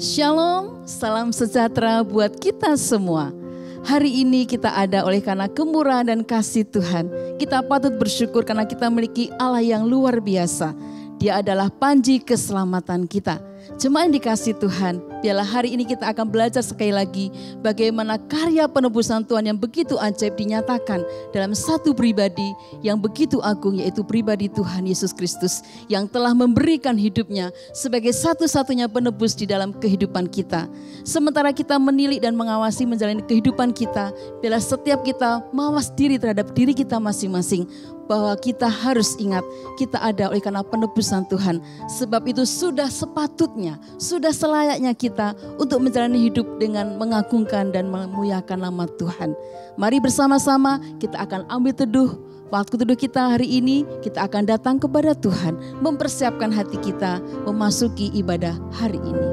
Shalom, salam sejahtera buat kita semua. Hari ini kita ada oleh karena kemurahan dan kasih Tuhan. Kita patut bersyukur karena kita memiliki Allah yang luar biasa. Dia adalah panji keselamatan kita. Jemaat yang dikasih Tuhan, biarlah hari ini kita akan belajar sekali lagi bagaimana karya penebusan Tuhan yang begitu ajaib dinyatakan dalam satu pribadi yang begitu agung, yaitu pribadi Tuhan Yesus Kristus yang telah memberikan hidupnya sebagai satu-satunya penebus di dalam kehidupan kita. Sementara kita menilik dan mengawasi menjalani kehidupan kita, biarlah setiap kita mawas diri terhadap diri kita masing-masing, bahwa kita harus ingat kita ada oleh karena penebusan Tuhan. Sebab itu sudah sepatutnya, sudah selayaknya kita untuk menjalani hidup dengan mengagungkan dan memuliakan nama Tuhan. Mari bersama-sama kita akan ambil teduh. Waktu teduh kita hari ini, kita akan datang kepada Tuhan, mempersiapkan hati kita memasuki ibadah hari ini.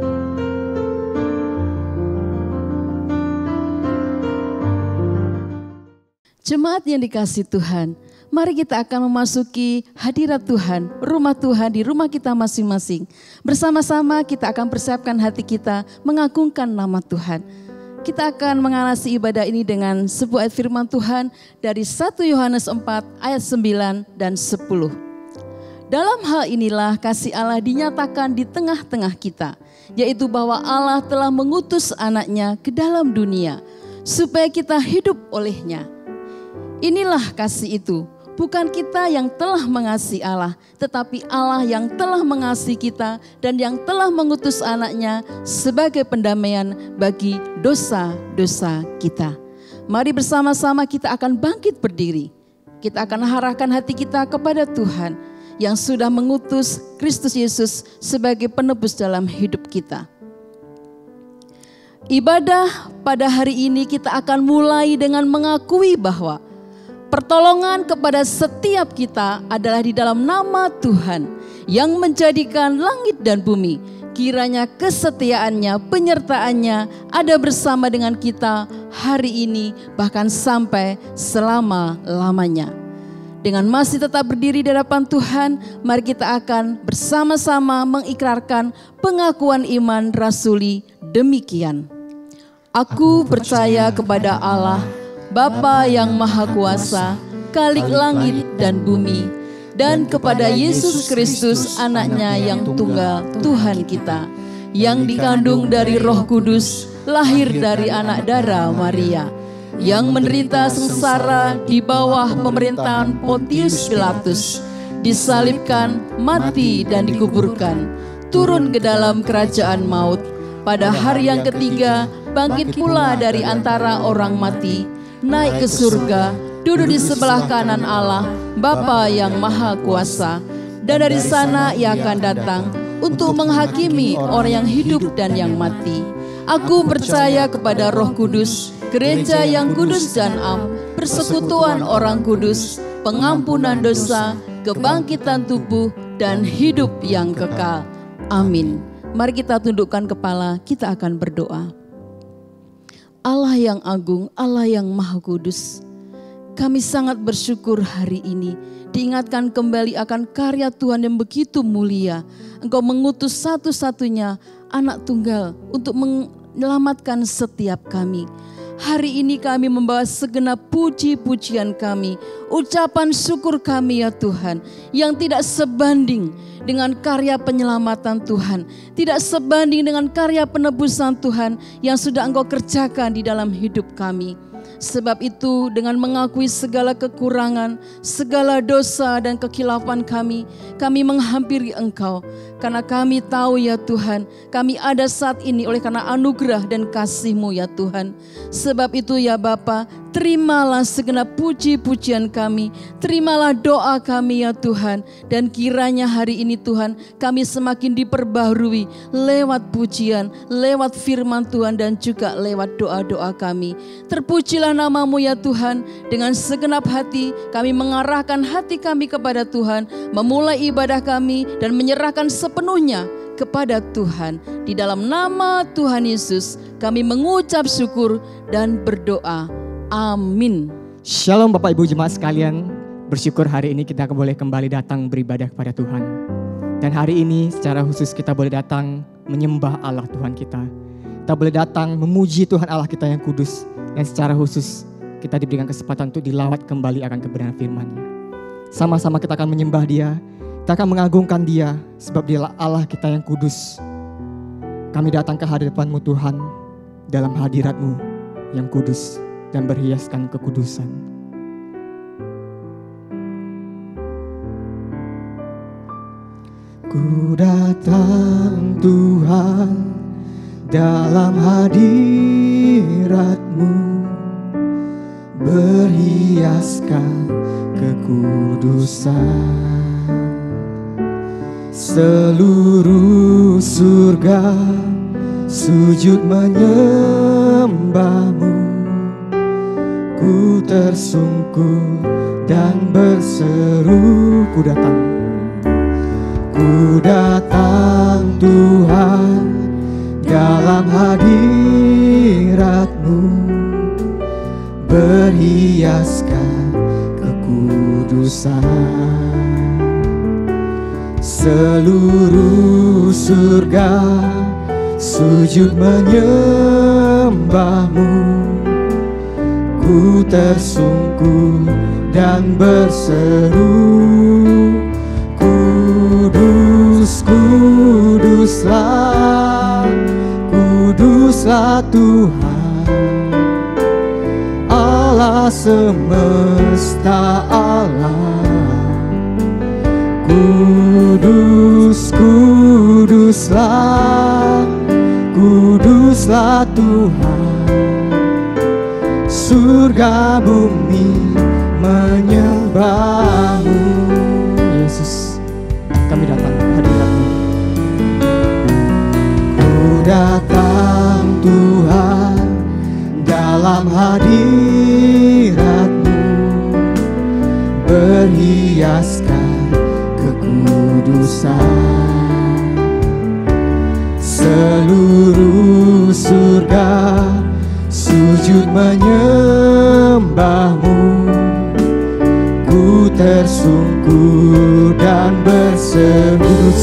Jemaat yang dikasih Tuhan, mari kita akan memasuki hadirat Tuhan, rumah Tuhan di rumah kita masing-masing. Bersama-sama kita akan persiapkan hati kita mengagungkan nama Tuhan. Kita akan mengalasi ibadah ini dengan sebuah ayat firman Tuhan dari 1 Yohanes 4 ayat 9 dan 10. Dalam hal inilah kasih Allah dinyatakan di tengah-tengah kita, yaitu bahwa Allah telah mengutus anaknya ke dalam dunia, supaya kita hidup olehnya. Inilah kasih itu, bukan kita yang telah mengasihi Allah, tetapi Allah yang telah mengasihi kita dan yang telah mengutus anaknya sebagai pendamaian bagi dosa-dosa kita. Mari bersama-sama kita akan bangkit berdiri. Kita akan arahkan hati kita kepada Tuhan yang sudah mengutus Kristus Yesus sebagai penebus dalam hidup kita. Ibadah pada hari ini kita akan mulai dengan mengakui bahwa pertolongan kepada setiap kita adalah di dalam nama Tuhan yang menjadikan langit dan bumi. Kiranya kesetiaannya, penyertaannya ada bersama dengan kita hari ini bahkan sampai selama-lamanya. Dengan masih tetap berdiri di hadapan Tuhan, mari kita akan bersama-sama mengikrarkan pengakuan iman rasuli demikian. Aku percaya kepada Allah, Bapa yang Maha Kuasa, Khalik langit dan bumi, dan kepada Yesus Kristus anaknya yang tunggal Tuhan kita, yang dikandung dari Roh Kudus, lahir dari anak darah Maria, yang menderita sengsara di bawah pemerintahan Pontius Pilatus, disalibkan, mati dan dikuburkan, turun ke dalam kerajaan maut, pada hari yang ketiga bangkit pula dari antara orang mati, naik ke surga, duduk di sebelah kanan Allah, Bapa yang Maha Kuasa. Dan dari sana ia akan datang untuk menghakimi orang yang hidup dan yang mati. Aku percaya kepada Roh Kudus, gereja yang kudus dan am, persekutuan orang kudus, pengampunan dosa, kebangkitan tubuh, dan hidup yang kekal. Amin. Mari kita tundukkan kepala, kita akan berdoa. Allah yang agung, Allah yang Maha Kudus, Kami sangat bersyukur hari ini diingatkan kembali akan karya Tuhan yang begitu mulia. Engkau mengutus satu-satunya anak tunggal untuk menyelamatkan setiap kami. Hari ini kami membawa segenap puji-pujian kami, ucapan syukur kami ya Tuhan, yang tidak sebanding dengan karya penyelamatan Tuhan, tidak sebanding dengan karya penebusan Tuhan yang sudah Engkau kerjakan di dalam hidup kami. Sebab itu dengan mengakui segala kekurangan, segala dosa dan kekhilafan kami menghampiri Engkau. Karena kami tahu ya Tuhan, kami ada saat ini oleh karena anugerah dan kasih-Mu ya Tuhan. Sebab itu ya Bapa, terimalah segenap puji-pujian kami, terimalah doa kami ya Tuhan. Dan kiranya hari ini Tuhan, kami semakin diperbaharui lewat pujian, lewat firman Tuhan dan juga lewat doa-doa kami. Terpujilah nama-Mu ya Tuhan. Dengan segenap hati kami mengarahkan hati kami kepada Tuhan, memulai ibadah kami dan menyerahkan sepenuhnya kepada Tuhan. Di dalam nama Tuhan Yesus kami mengucap syukur dan berdoa. Amin. Shalom Bapak Ibu jemaat sekalian. Bersyukur hari ini kita boleh kembali datang beribadah kepada Tuhan. Dan hari ini secara khusus kita boleh datang menyembah Allah Tuhan kita. Kita boleh datang memuji Tuhan Allah kita yang kudus. Dan secara khusus kita diberikan kesempatan untuk dilawat kembali akan kebenaran firman-Nya. Sama-sama kita akan menyembah Dia. Kita akan mengagungkan Dia sebab Dialah Allah kita yang kudus. Kami datang ke hadapan-Mu Tuhan dalam hadirat-Mu yang kudus dan berhiaskan kekudusan. Ku datang Tuhan dalam hadirat-Mu, berhiaskan kekudusan. Seluruh surga sujud menyembah-Mu. Ku tersungkur dan berseru, ku datang Tuhan dalam hadirat-Mu, berhiaskan kekudusan. Seluruh surga sujud menyembah-Mu. Ku tersungkur dan berseru, kudus, kuduslah, kuduslah Tuhan, Allah semesta alam. Kudus, kuduslah, kuduslah Tuhan, surga bumi menyembah-Mu. Yesus, kami datang hadirat-Mu. Ku datang Tuhan dalam hadirat-Mu, berhiaskan kekudusan. Seluruh surga sujud menyembah-Mu. Ku tersungkur dan berseru,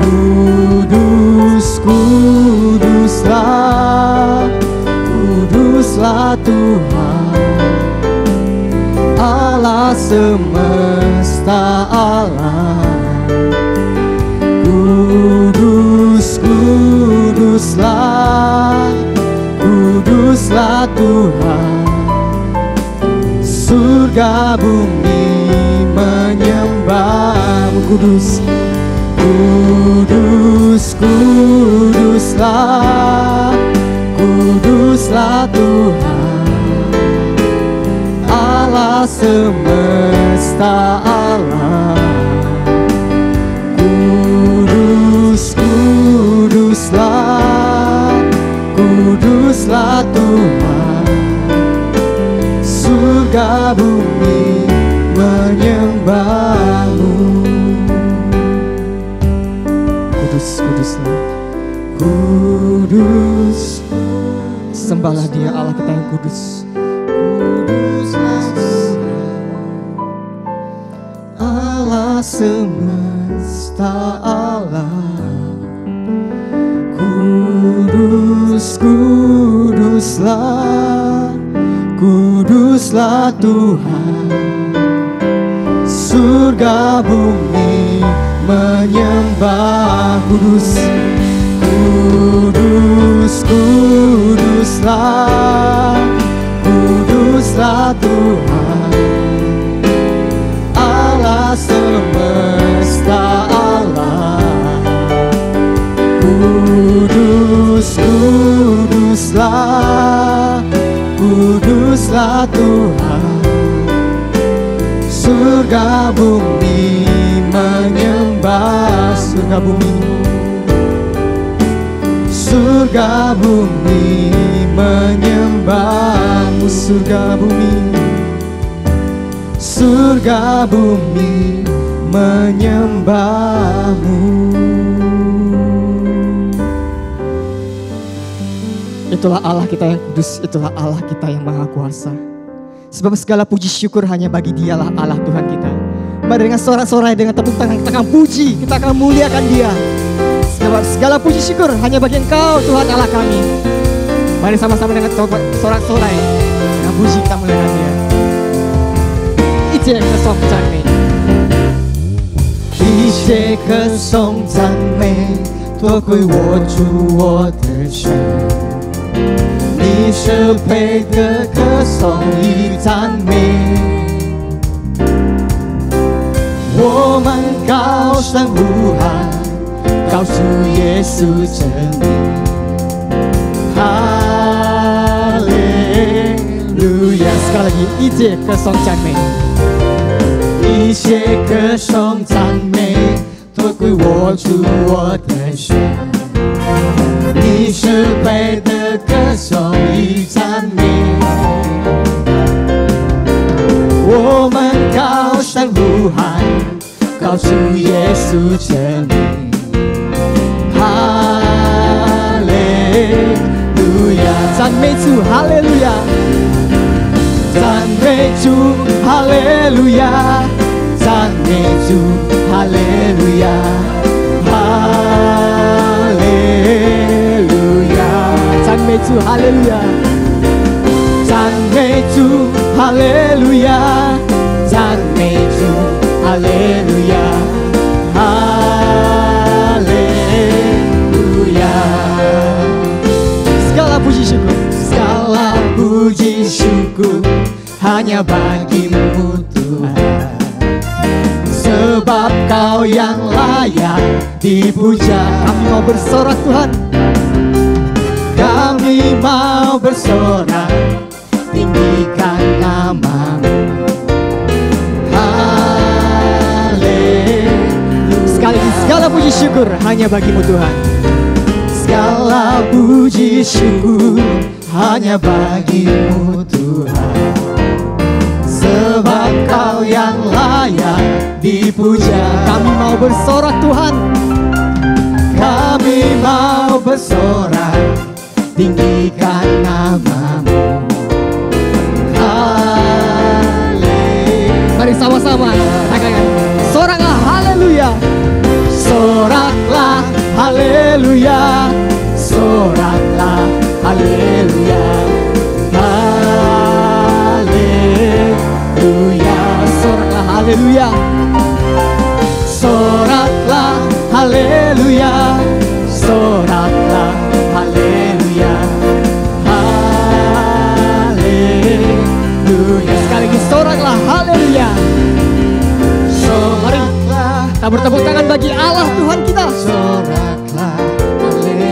kudus, kuduslah, kuduslah Tuhan, Allah semesta alam. Kudus, kuduslah, kuduslah Tuhan, surga bumi menyembah-Mu. Kudus, kudus, kuduslah, kuduslah Tuhan, Allah semesta alam. Kudus, kuduslah, kuduslah Tuhan, surga bumi menyembah-Mu. Kudus, kuduslah, kudus, sembahlah Dia Allah kita yang kudus. Kudus semesta Allah. Kudus, kuduslah, kuduslah Tuhan. Surga bumi menyembah. Kudus, kudus, kuduslah, kuduslah Tuhan. Allah semesta Allah. Kudus, kuduslah, kuduslah Tuhan. Surga bumi menyembah. Surga bumi, surga bumi menyembahmu. Surga bumi, surga bumi menyembahmu. Itulah Allah kita yang kudus, itulah Allah kita yang maha kuasa. Sebab segala puji syukur hanya bagi Dialah Allah Tuhan kita. Mari dengan sorak-sorai, dengan tepuk tangan kita akan puji, kita akan muliakan Dia. Sebab segala puji syukur hanya bagi Engkau Tuhan Allah kami. Mari sama-sama dengan sorak-sorai, dengan puji kita muliakan Dia. Iche ke song赞美，一切歌颂赞美，多归我主我的神。你是配的歌颂与赞美，我们高声呼喊，告诉耶稣真理。哈利路亚！sekali lagi，一切歌颂赞美，一切歌颂赞美，多归我主我的神。你是配的歌颂与赞美，我们高声呼喊，告诉耶稣真理。哈利路亚！赞美主，哈利路亚！赞美主，哈利路亚！赞美主，哈利路亚！哈利路亚！赞美主，哈利路亚！赞美主，哈利路亚！赞美主，哈利路亚！哈利路亚！ Segala puji syukur, segala puji syukur hanya bagimu Tuhan. Sebab Kau yang layak dipuja. Kami mau bersorak Tuhan, kami mau bersorak, tinggikan nama-Mu. Haleluya. Sekali lagi, segala puji syukur hanya bagimu Tuhan. Segala puji syukur hanya bagimu Tuhan. Sebab Kau yang layak dipuja. Kami mau bersorak Tuhan, kami mau bersorak, tinggikan nama-Mu. Haleluya. Mari sama-sama katakan, soraklah haleluya. Soraklah haleluya. Soraklah haleluya. Haleluya. Soraklah haleluya. Soraklah haleluya. Soraklah haleluya. Haleluya. Sekali lagi soraklah haleluya. Mari kita bertepuk tangan bagi Allah Tuhan kita. Soraklah haleluya.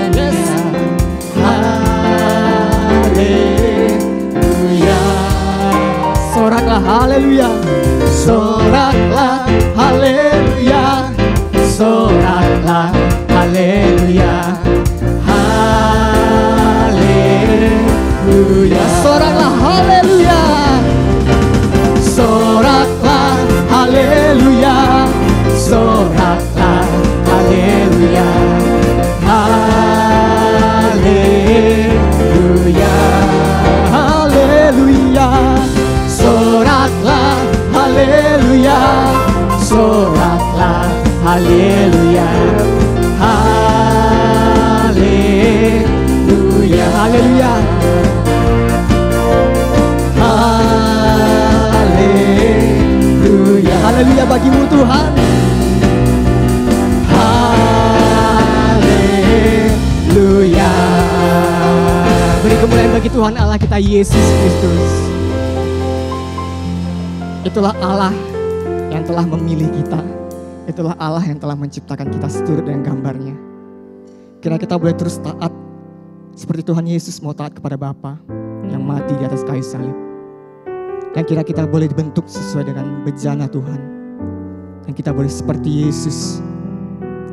Haleluya. Soraklah haleluya. Soraklah haleluya. Soraklah haleluya. Haleluya. Soraklah haleluya. Soraklah haleluya. Soraklah haleluya. Haleluya. Haleluya. Soraklah haleluya. Soraklah Tuhan Allah kita Yesus Kristus. Itulah Allah yang telah memilih kita. Itulah Allah yang telah menciptakan kita seturut dengan gambarnya. Kira kita boleh terus taat seperti Tuhan Yesus mau taat kepada Bapa yang mati di atas kayu salib. Dan kira kita boleh dibentuk sesuai dengan bejana Tuhan. Dan kita boleh seperti Yesus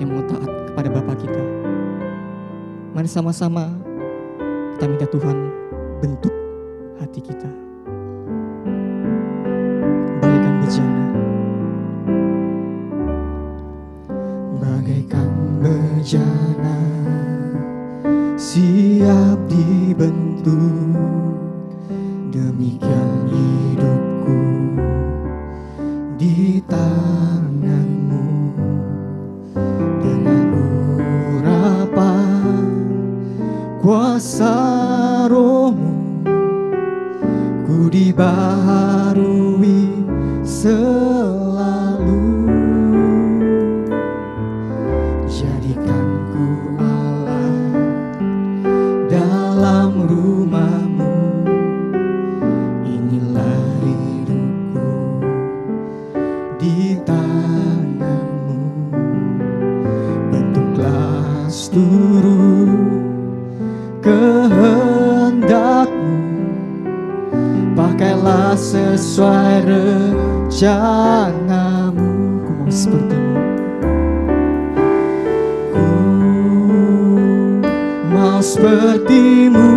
yang mau taat kepada Bapa kita. Mari sama-sama kita minta Tuhan bentuk hati kita. Bagaikan bejana. Bagaikan bejana siap dibentuk, demikian hidupku di tangan-Mu. Dengan urapan kuasa Roh-Mu, ku dibaharui selalu. Jadikanku Allah dalam rumah-Mu. Inilah hidupku di tangan-Mu. Bentuklah seluruh kehendak-Mu. Pakailah sesuai rencana-Mu. Ku mau seperti-Mu. Ku mau seperti-Mu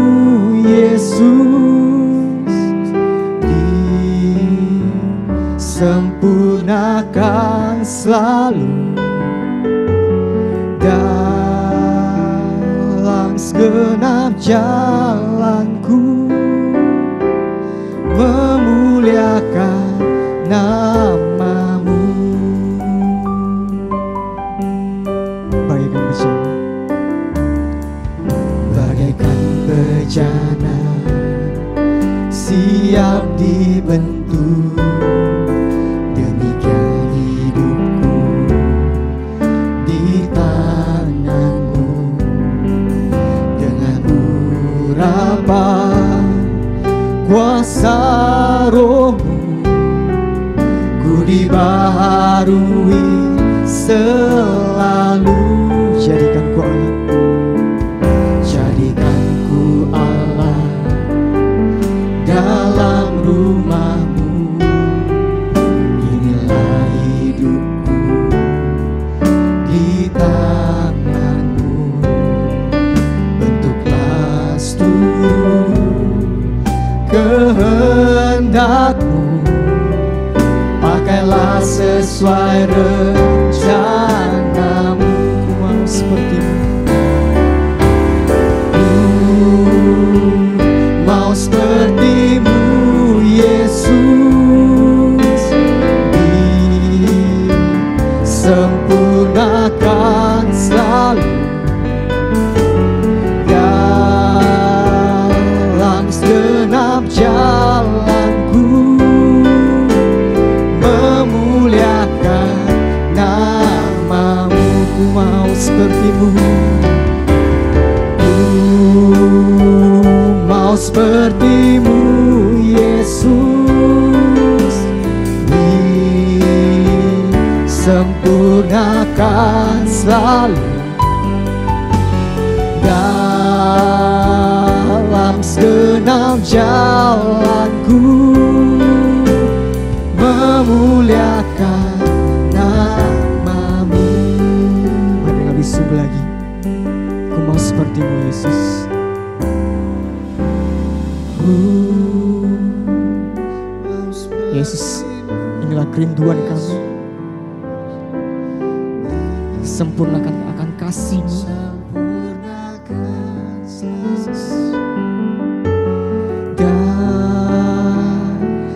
Yesus. Disempurnakan selalu dalam segenap jalanku, memuliakan nama-Mu. Bagaikan bejana, bagaikan bejana siap dibentuk, demikian hidupku di tangan-Mu. Dengan urapan kuasa Roh-Mu, ku dibaharui selalu. Jadikanku Allah, jadikanku Allah dalam rumah-Mu. Inilah hidupku di tangan-Mu. Bentuklah seluruh kehendak-Mu. Pakailah sesuai rencana-Mu. Ku mau seperti-Mu. Mau seperti-Mu Yesus. Disempurnakan selalu dalam segenap jalanku, memuliakan nama-Mu. Ku mau seperti-Mu. Ku mau seperti-Mu Yesus. Disempurnakan selalu dalam segenap jalanku, memuliakan nama-Mu. Mari lebih sungguh lagi. Ku mau seperti-Mu Yesus. Yesus, inilah kerinduan kami. Sempurnakan akan kasih-Mu.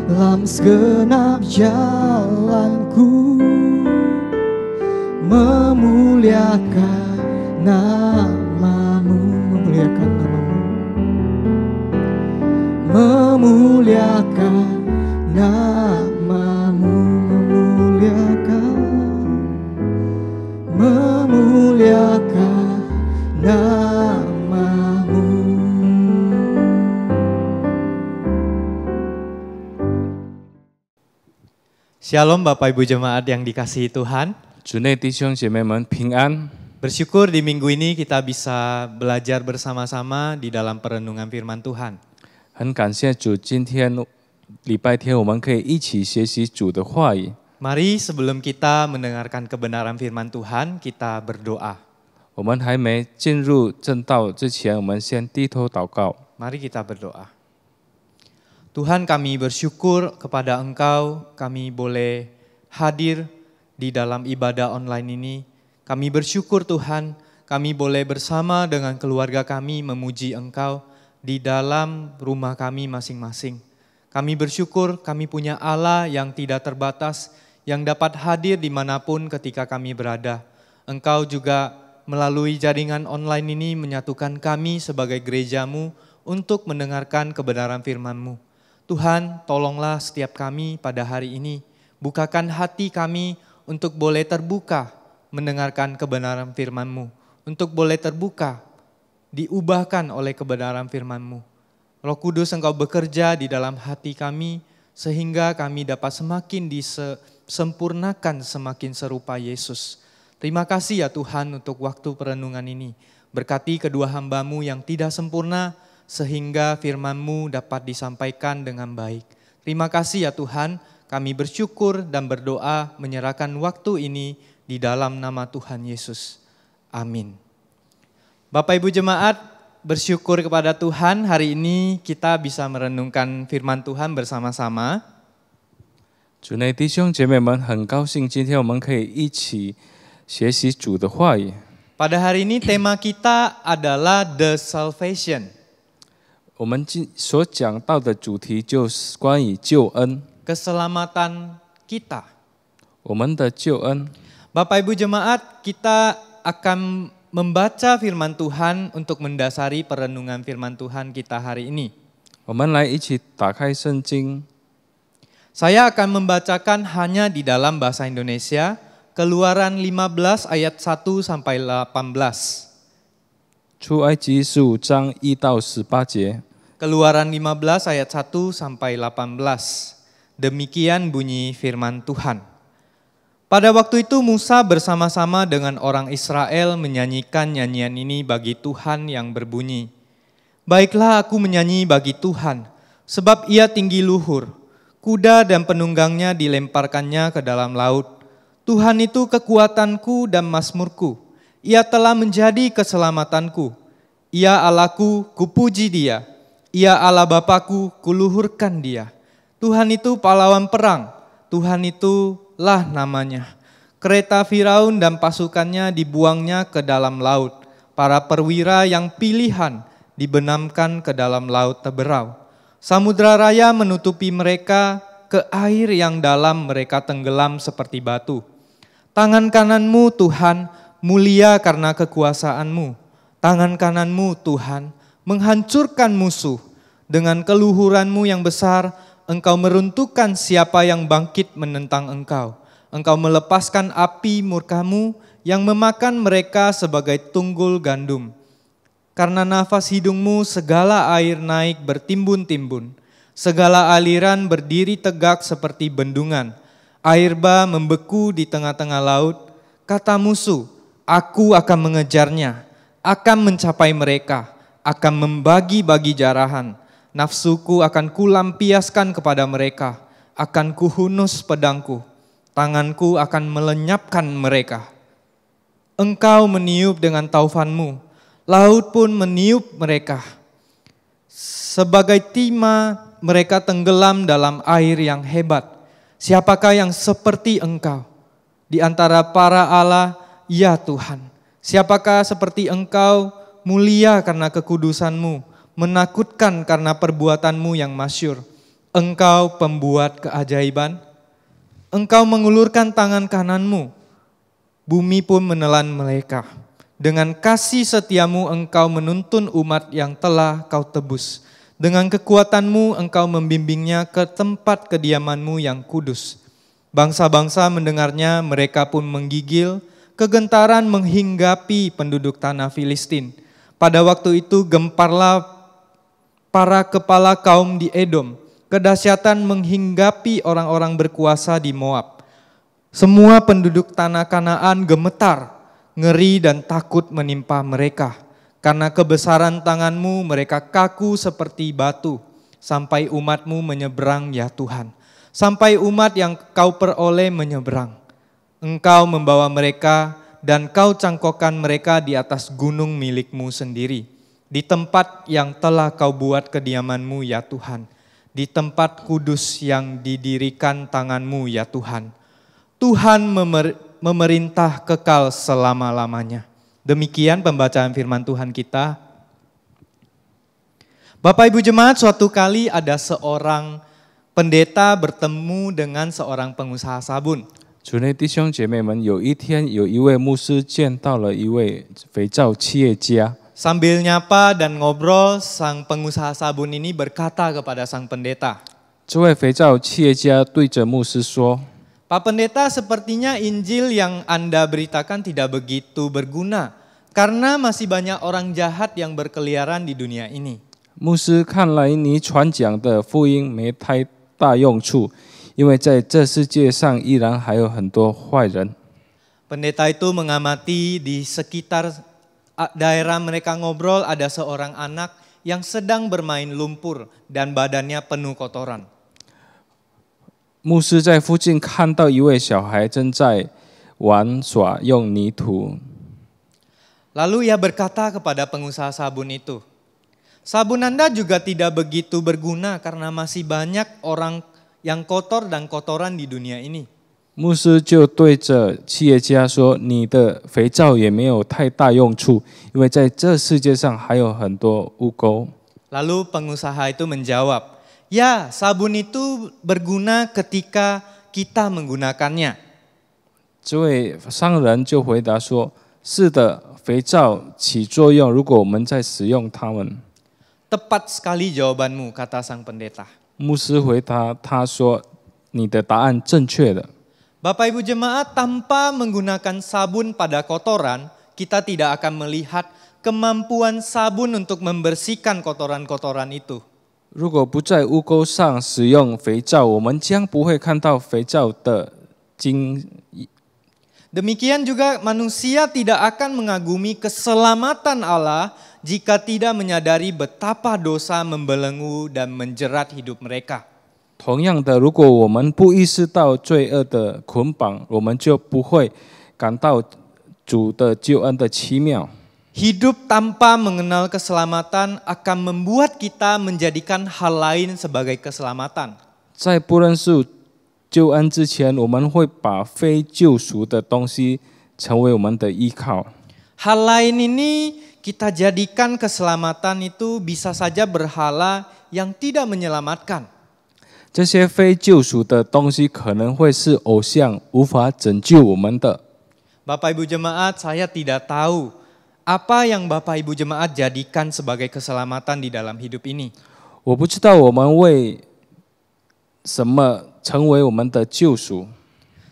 Dalam segenap jalanku, memuliakan nama-Mu. Memuliakan nama-Mu. Memuliakan nama-Mu. Memuliakan nama-Mu. Shalom Bapak Ibu Jemaat yang dikasihi Tuhan. 主内弟兄姐妹们平安。 Bersyukur di minggu ini kita bisa belajar bersama-sama di dalam perenungan firman Tuhan. 很感谢主，今天礼拜天我们可以一起学习主的话语。 Mari sebelum kita mendengarkan kebenaran firman Tuhan, kita berdoa. 我们还没进入正道之前，我们先低头祷告。 Mari kita berdoa. Tuhan, kami bersyukur kepada Engkau, kami boleh hadir di dalam ibadah online ini. Kami bersyukur Tuhan, kami boleh bersama dengan keluarga kami memuji Engkau di dalam rumah kami masing-masing. Kami bersyukur kami punya Allah yang tidak terbatas, yang dapat hadir dimanapun ketika kami berada. Engkau juga melalui jaringan online ini menyatukan kami sebagai gereja-Mu untuk mendengarkan kebenaran firman-Mu. Tuhan, tolonglah setiap kami pada hari ini. Bukakan hati kami untuk boleh terbuka mendengarkan kebenaran firman-Mu. Untuk boleh terbuka, diubahkan oleh kebenaran firman-Mu. Roh Kudus, Engkau bekerja di dalam hati kami sehingga kami dapat semakin disempurnakan semakin serupa Yesus. Terima kasih ya Tuhan untuk waktu perenungan ini. Berkati kedua hamba-Mu yang tidak sempurna, sehingga firman-Mu dapat disampaikan dengan baik. Terima kasih ya Tuhan, kami bersyukur dan berdoa menyerahkan waktu ini di dalam nama Tuhan Yesus. Amin. Bapak Ibu Jemaat, bersyukur kepada Tuhan hari ini kita bisa merenungkan firman Tuhan bersama-sama. 主内弟兄姐妹们，很高兴今天我们可以一起学习主的话语。 Pada hari ini tema kita adalah The Salvation. 我们所讲到的主题就是关于救恩， Keselamatan kita. 我们的救恩。 Bapak Ibu Jemaat, kita akan membaca firman Tuhan untuk mendasari perenungan firman Tuhan kita hari ini. 我们来一起打开圣经。 Saya akan membacakan hanya di dalam bahasa Indonesia, Keluaran 15 ayat 1 sampai 18. 出埃及15章1到18节。 Keluaran 15 ayat 1 sampai 18. Demikian bunyi firman Tuhan. Pada waktu itu Musa bersama-sama dengan orang Israel menyanyikan nyanyian ini bagi Tuhan yang berbunyi. Baiklah aku menyanyi bagi Tuhan, sebab ia tinggi luhur. Kuda dan penunggangnya dilemparkannya ke dalam laut. Tuhan itu kekuatanku dan mazmurku. Ia telah menjadi keselamatanku. Ia Allahku, kupuji Dia. Ia Allah Bapakku, kuluhurkan Dia. Tuhan itu pahlawan perang. Tuhan itulah namanya. Kereta Firaun dan pasukannya dibuangnya ke dalam laut. Para perwira yang pilihan dibenamkan ke dalam laut teberau. Samudra raya menutupi mereka, ke air yang dalam mereka tenggelam seperti batu. Tangan kananmu Tuhan mulia karena kekuasaan-Mu. Tangan kananmu Tuhan menghancurkan musuh. Dengan keluhuran-Mu yang besar, Engkau meruntuhkan siapa yang bangkit menentang Engkau. Engkau melepaskan api murka-Mu yang memakan mereka sebagai tunggul gandum. Karena nafas hidung-Mu segala air naik bertimbun-timbun. Segala aliran berdiri tegak seperti bendungan. Air bah membeku di tengah-tengah laut. Kata musuh, aku akan mengejarnya, akan mencapai mereka, akan membagi-bagi jarahan. Nafsuku akan kulampiaskan kepada mereka, akan kuhunus pedangku, tanganku akan melenyapkan mereka. Engkau meniup dengan taufan-Mu, laut pun meniup mereka. Sebagai timah mereka tenggelam dalam air yang hebat. Siapakah yang seperti Engkau? Di antara para Allah, ya Tuhan. Siapakah seperti Engkau, mulia karena kekudusan-Mu, menakutkan karena perbuatan-Mu yang masyhur. Engkau pembuat keajaiban. Engkau mengulurkan tangan kanan-Mu, bumi pun menelan mereka. Dengan kasih setia-Mu Engkau menuntun umat yang telah Kau tebus. Dengan kekuatan-Mu Engkau membimbingnya ke tempat kediaman-Mu yang kudus. Bangsa-bangsa mendengarnya, mereka pun menggigil, kegentaran menghinggapi penduduk tanah Filistin. Pada waktu itu gemparlah para kepala kaum di Edom, Kedahsyatan menghinggapi orang-orang berkuasa di Moab. Semua penduduk tanah Kanaan gemetar, ngeri dan takut menimpa mereka. Karena kebesaran tanganmu mereka kaku seperti batu, sampai umatmu menyeberang ya Tuhan. Sampai umat yang kau peroleh menyeberang. Engkau membawa mereka dan kau cangkokkan mereka di atas gunung milikmu sendiri. Di tempat yang telah kau buat kediamanmu ya Tuhan. Di tempat kudus yang didirikan tanganmu ya Tuhan. Tuhan memerintah kekal selama-lamanya. Demikian pembacaan firman Tuhan kita. Bapak Ibu Jemaat, suatu kali ada seorang pendeta bertemu dengan seorang pengusaha sabun. 主内弟兄姐妹们，有一天有一位牧师见到了一位肥皂企业家。 Sambil nyapa dan ngobrol, sang pengusaha sabun ini berkata kepada sang pendeta, 这位肥皂企业家对着牧师说： Pak Pendeta, sepertinya Injil yang Anda beritakan tidak begitu berguna, karena masih banyak orang jahat yang berkeliaran di dunia ini. 牧师，看来你传讲的福音没太大用处，因为在这世界上依然还有很多坏人。 Pendeta itu mengamati di sekitar daerah mereka ngobrol ada seorang anak yang sedang bermain lumpur dan badannya penuh kotoran. 牧师在附近看到一位小孩正在玩耍用泥土。 Lalu ia berkata kepada pengusaha sabun itu, sabun Anda juga tidak begitu berguna karena masih banyak orang yang kotor dan kotoran di dunia ini. 牧师就对着企业家说：“你的肥皂也没有太大用处，因为在这世界上还有很多污垢。” Lalu pengusaha itu menjawab, ya, sabun itu berguna ketika kita menggunakannya. 这位商人就回答说：“是的，肥皂起作用，如果我们在使用它们。” Tepat sekali jawabanmu, kata sang pendeta. 牧师回答他说：“你的答案正确的。” Bapak Ibu Jemaat, tanpa menggunakan sabun pada kotoran, kita tidak akan melihat kemampuan sabun untuk membersihkan kotoran-kotoran itu. 如果不在污垢上使用肥皂，我们将不会看到肥皂的精。 Demikian juga manusia tidak akan mengagumi keselamatan Allah jika tidak menyadari betapa dosa membelenggu dan menjerat hidup mereka. 同样的，如果我们不意识到罪恶的捆绑，我们就不会感到主的救恩的奇妙。 Hidup tanpa mengenal keselamatan akan membuat kita menjadikan hal lain sebagai keselamatan. 在不认识救恩之前，我们会把非救赎的东西成为我们的依靠。 Hal lain ini kita jadikan keselamatan itu bisa saja berhala yang tidak menyelamatkan. 这些非救赎的东西可能会是偶像，无法拯救我们的。 Bapak Ibu Jemaat, saya tidak tahu apa yang Bapak Ibu Jemaat jadikan sebagai keselamatan di dalam hidup ini. 我不知道我们为什么成为我们的救赎。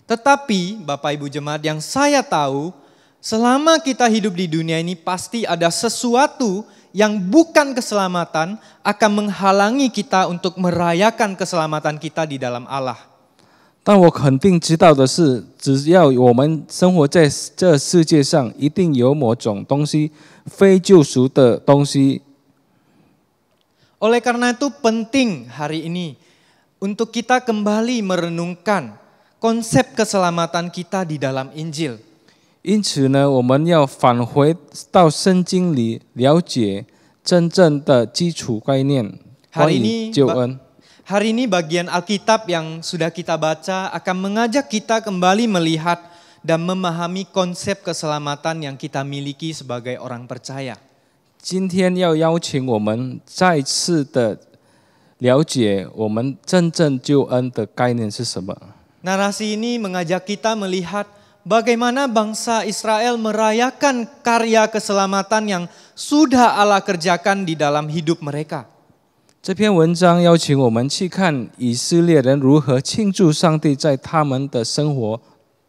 Tetapi Bapak Ibu Jemaat, yang saya tahu, selama kita hidup di dunia ini pasti ada sesuatu yang bukan keselamatan akan menghalangi kita untuk merayakan keselamatan kita di dalam Allah. 但我肯定知道的是，只要我们生活在这世界上，一定有某种东西，非救赎的东西。 Oleh karena itu penting hari ini untuk kita kembali merenungkan konsep keselamatan kita di dalam Injil. 因此呢，我们要返回到圣经里，了解真正的基础概念，关于救恩。 Hari ini bagian Alkitab yang sudah kita baca akan mengajak kita kembali melihat dan memahami konsep keselamatan yang kita miliki sebagai orang percaya. 今天要邀请我们再次的了解我们真正救恩的概念是什么。 Narasi ini mengajak kita melihat bagaimana bangsa Israel merayakan karya keselamatan yang sudah Allah kerjakan di dalam hidup mereka. 这篇文章邀请我们去看以色列人如何庆祝上帝在他们的生活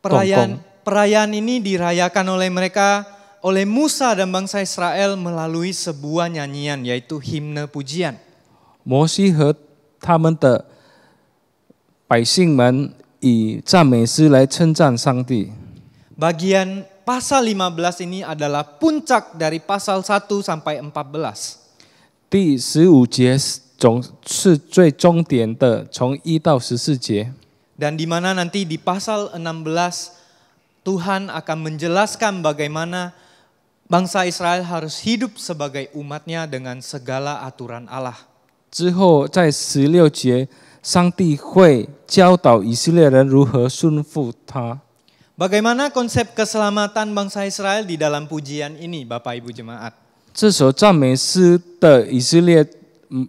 动工。 Perayaan ini dirayakan oleh mereka, oleh Musa dan bangsa Israel melalui sebuah nyanyian yaitu himne pujian. 摩西和他们的百姓们以赞美诗来称赞上帝。 Bagian pasal 15 ini adalah puncak dari pasal 1 sampai 14. 第15节总是最终点的，从1到14节。 Dan di mana nanti di pasal 16 Tuhan akan menjelaskan bagaimana bangsa Israel harus hidup sebagai umatnya dengan segala aturan Allah. 之后在16节，上帝会教导以色列人如何顺服他。 Bagaimana konsep keselamatan bangsa Israel di dalam pujian ini, Bapak Ibu Jemaat? 这首赞美诗的以色列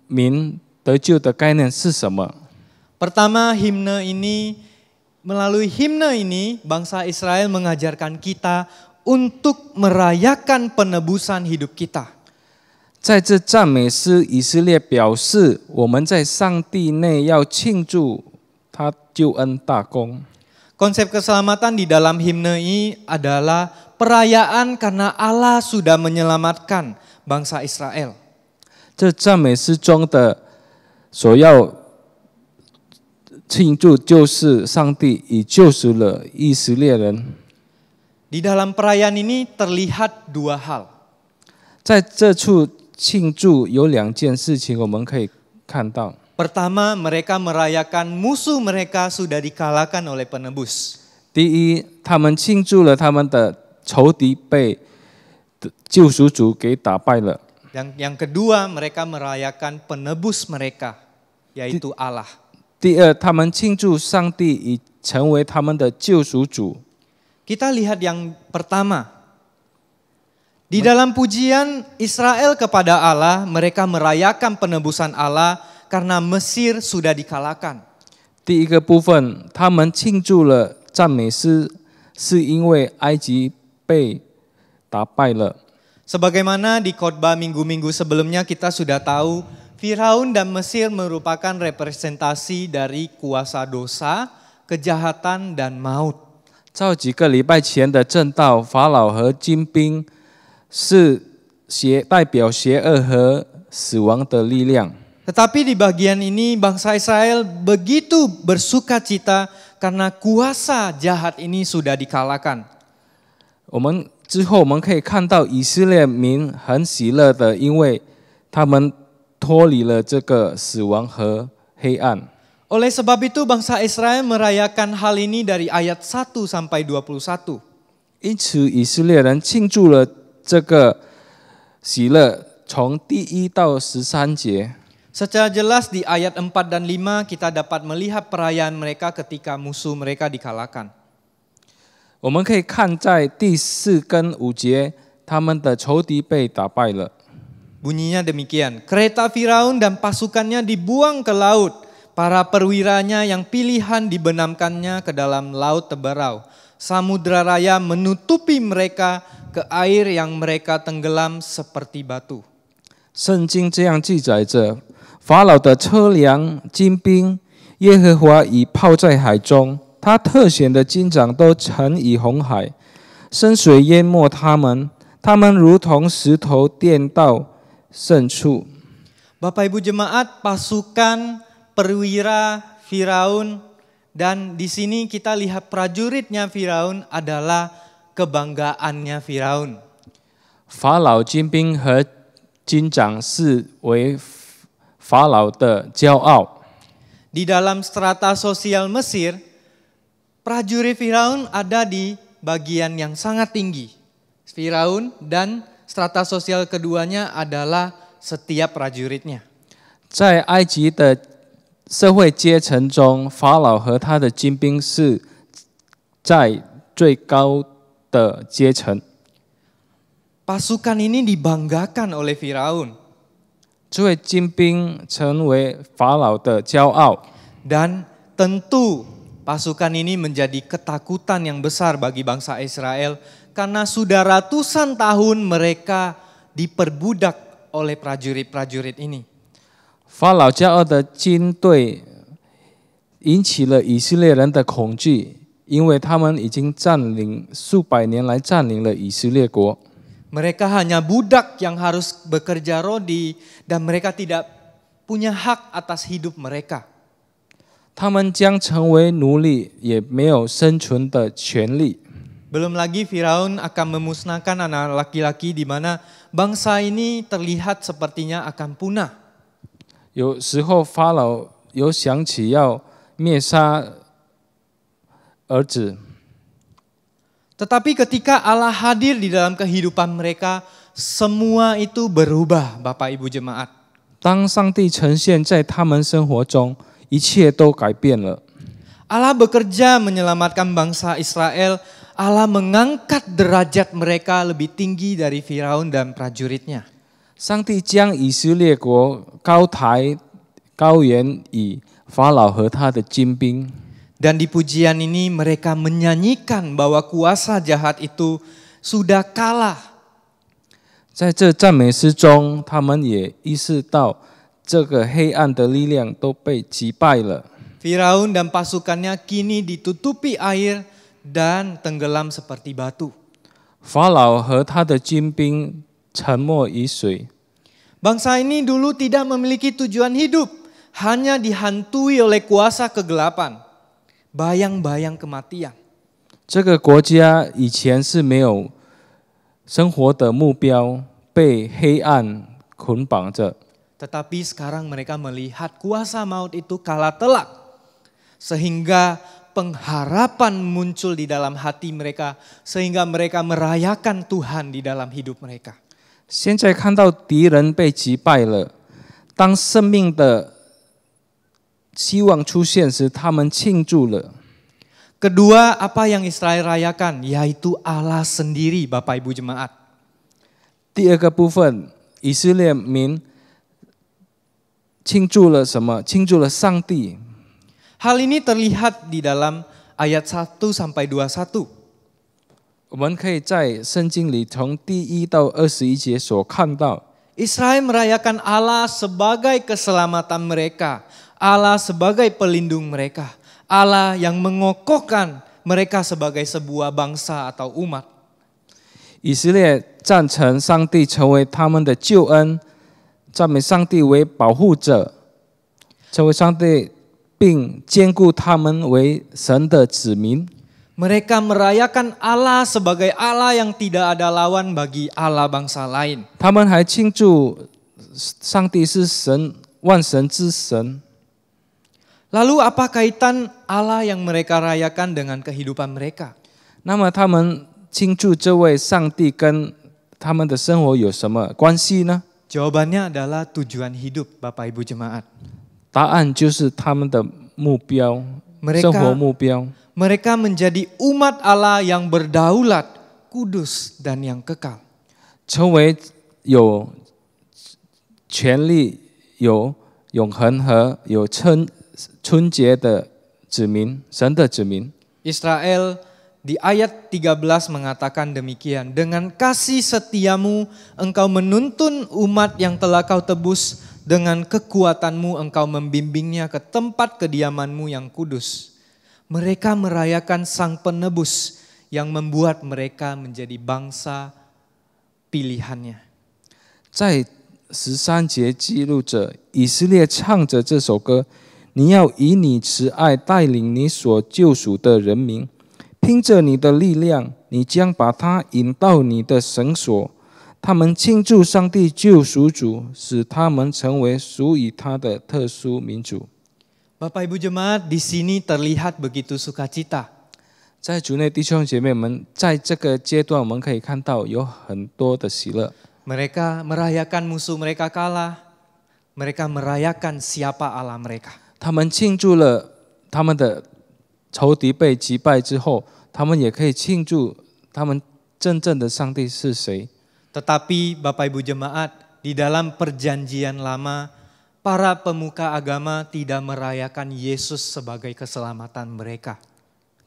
民得救的概念是什么？ Pertama, melalui himne ini bangsa Israel mengajarkan kita untuk merayakan penebusan hidup kita. 在这赞美诗，以色列表示我们在上帝内要庆祝他救恩大功。 Konsep keselamatan di dalam himne ini adalah perayaan karena Allah sudah menyelamatkan bangsa Israel. 这赞美诗中的所要庆祝，就是上帝已救赎了以色列人。 Di dalam perayaan ini terlihat dua hal. 在这处庆祝有2件事情我们可以看到。 Pertama, mereka merayakan musuh mereka sudah dikalahkan oleh penebus. 第一，他们庆祝了他们的仇敌被救赎主给打败了。 Yang kedua, mereka merayakan penebus mereka, yaitu Allah. 第二，他们庆祝上帝已成为他们的救赎主。 Kita lihat yang pertama. Di dalam pujian Israel kepada Allah, mereka merayakan penebusan Allah karena Mesir sudah dikalahkan. 第一个部分，他们庆祝了赞美诗，是因为埃及被打败了。 Sebagaimana di khotbah minggu-minggu sebelumnya kita sudah tahu, Firaun dan Mesir merupakan representasi dari kuasa dosa, kejahatan, dan maut. 照几个礼拜前的正道，法老和金兵是代表邪恶和死亡的力量。 Tetapi di bagian ini bangsa Israel begitu bersuka cita karena kuasa jahat ini sudah dikalahkan. 之后我们可以看到以色列民很喜乐的，因为他们脱离了这个死亡和黑暗。 Oleh sebab itu bangsa Israel merayakan hal ini dari ayat 1 sampai 21. 因此以色列人庆祝了这个喜乐，从第1到13节。 Secara jelas di ayat 4 dan 5 kita dapat melihat perayaan mereka ketika musuh mereka dikalahkan. 我们可以看在第4跟5节，他们的仇敌被打败了。 Bunyinya demikian, kereta Firaun dan pasukannya dibuang ke laut, para perwiranya yang pilihan dibenamkannya ke dalam laut teberau. Samudra raya menutupi mereka ke air yang mereka tenggelam seperti batu. 圣经这样记载着：法老的车辆、精兵，耶和华已泡在海中，他特选的军长都沉于红海，深水淹没他们，他们如同石头垫到深处。 Bapak Ibu Jemaat, pasukan perwira Firaun, dan di sini kita lihat prajuritnya Firaun adalah kebanggaannya Firaun. 法老军兵和军长是为法老的骄傲。 Di dalam strata sosial Mesir, prajurit Firaun ada di bagian yang sangat tinggi. Firaun dan strata sosial keduanya adalah setiap prajuritnya. 在埃及的社会阶层中，法老和他的军兵是在最高的阶层。 Pasukan ini dibanggakan oleh Firaun. 这位军兵成为法老的骄傲， Dan tentu pasukan ini menjadi ketakutan yang besar bagi bangsa Israel karena sudah ratusan tahun mereka diperbudak oleh prajurit-prajurit ini. 法老骄傲的军队引起了以色列人的恐惧，因为他们已经数百年来占领了以色列国。 Mereka hanya budak yang harus bekerja rodi dan mereka tidak punya hak atas hidup mereka. 他们将成为奴隶，也没有生存的权利。 Belum lagi Firaun akan memusnahkan anak laki-laki di mana bangsa ini terlihat sepertinya akan punah. 有时候法老有想起要灭杀儿子， Tetapi ketika Allah hadir di dalam kehidupan mereka, semua itu berubah, Bapak Ibu jemaat. 当上帝呈现在他们生活中，一切都改变了。 Allah bekerja menyelamatkan bangsa Israel. Allah mengangkat derajat mereka lebih tinggi dari Firaun dan prajuritnya. 上帝将以色列国高原以法老和他的精兵。 Dan di pujian ini mereka menyanyikan bahwa kuasa jahat itu sudah kalah. 在这赞美诗中，他们也意识到这个黑暗的力量都被击败了。 Firaun dan pasukannya kini ditutupi air dan tenggelam seperti batu. 法老和他的精兵沉没于水。 Bangsa ini dulu tidak memiliki tujuan hidup, hanya dihantui oleh kuasa kegelapan, bayang-bayang kematian. 这个国家以前是没有生活的目标，被黑暗捆绑着。 Tetapi sekarang mereka melihat kuasa maut itu kalah telak. Sehingga pengharapan muncul di dalam hati mereka. Sehingga mereka merayakan Tuhan di dalam hidup mereka. 现在看到敌人被击败了，当生命的希望出现时，他们庆祝了。 Kedua, apa yang Israel rayakan? Yaitu Allah sendiri, Bapak Ibu jemaat. 第二个部分，以色列民庆祝了什么？庆祝了上帝。 Hal ini terlihat di dalam ayat 1 sampai 21. 我们可以在圣经里从第1到21节所看到， Israel merayakan Allah sebagai keselamatan mereka. Allah sebagai pelindung mereka. Allah yang mengokohkan mereka sebagai sebuah bangsa atau umat. 以色列赞成上帝成为他们的救恩，赞美上帝为保护者，成为上帝，并兼顾他们为神的子民。 Mereka merayakan Allah sebagai Allah yang tidak ada lawan bagi Allah bangsa lain. 他们还庆祝上帝是神，万神之神。 Lalu apa kaitan Allah yang mereka rayakan dengan kehidupan mereka? 那么他们庆祝这位上帝跟他们的生活有什么关系呢？ Jawabannya adalah tujuan hidup, Bapak Ibu jemaat. 答案就是他们的目标， Mereka- 生活目标。 Mereka menjadi umat Allah yang berdaulat, kudus dan yang kekal. 成为有权利、有永恒和有春节的子民，神的子民。 Israel di ayat 13 mengatakan demikian. Dengan kasih setiamu engkau menuntun umat yang telah kau tebus. Dengan kekuatanmu engkau membimbingnya ke tempat kediamanmu yang kudus. Mereka merayakan sang penebus yang membuat mereka menjadi bangsa pilihannya. 在13节记录着以色列唱着这首歌，你要以你慈爱带领你所救赎的人民，凭着你的力量，你将把他引到你的绳索。他们庆祝上帝救赎主，使他们成为属于他的特殊民族。 Bapak Ibu jemaat, di sini terlihat begitu sukacita. 在主内弟兄姐妹们，在这个阶段，我们可以看到有很多的喜乐。 Mereka merayakan musuh mereka kalah. Mereka merayakan siapa Allah mereka. 他们庆祝了他们的仇敌被击败之后，他们也可以庆祝他们真正的上帝是谁。 Tetapi Bapak Ibu jemaat, di dalam perjanjian lama, para pemuka agama tidak merayakan Yesus sebagai keselamatan mereka.